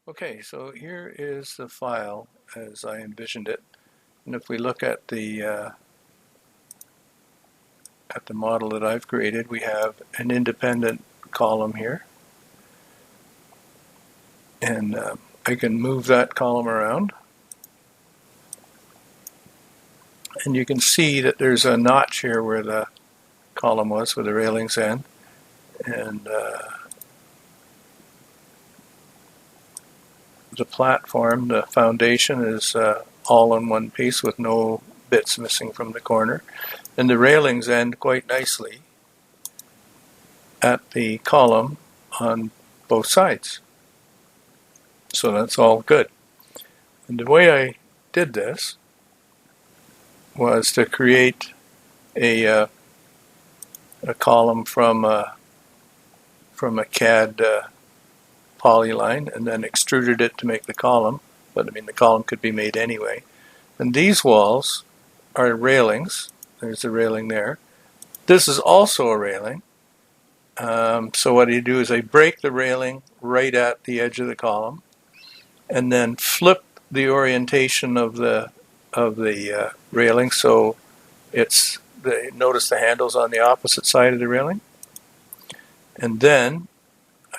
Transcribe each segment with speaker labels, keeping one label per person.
Speaker 1: Okay, so here is the file as I envisioned it. And if we look at the model that I've created, we have an independent column here. And I can move that column around. And you can see that there's a notch here where the column was, where the railings end. And the platform, the foundation, is all in one piece with no bits missing from the corner. And the railings end quite nicely at the column on both sides. So that's all good. And the way I did this was to create a column from a CAD polyline and then extruded it to make the column. But I mean, the column could be made anyway. And these walls are railings. There's a railing there. This is also a railing. So what I do is I break the railing right at the edge of the column, and then flip the orientation of the railing so it's notice the handle's on the opposite side of the railing, and then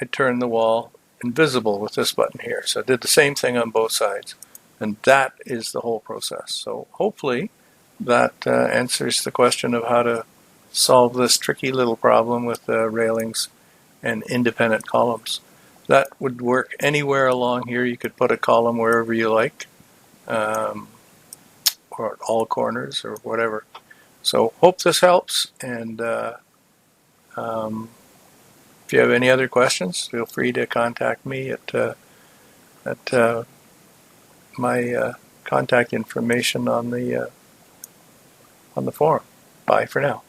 Speaker 1: I turn the wall invisible with this button here. So I did the same thing on both sides, and that is the whole process. So hopefully that answers the question of how to solve this tricky little problem with railings and independent columns. That would work anywhere along here. You could put a column wherever you like, or at all corners or whatever. So hope this helps, and if you have any other questions, feel free to contact me at my contact information on the forum. Bye for now.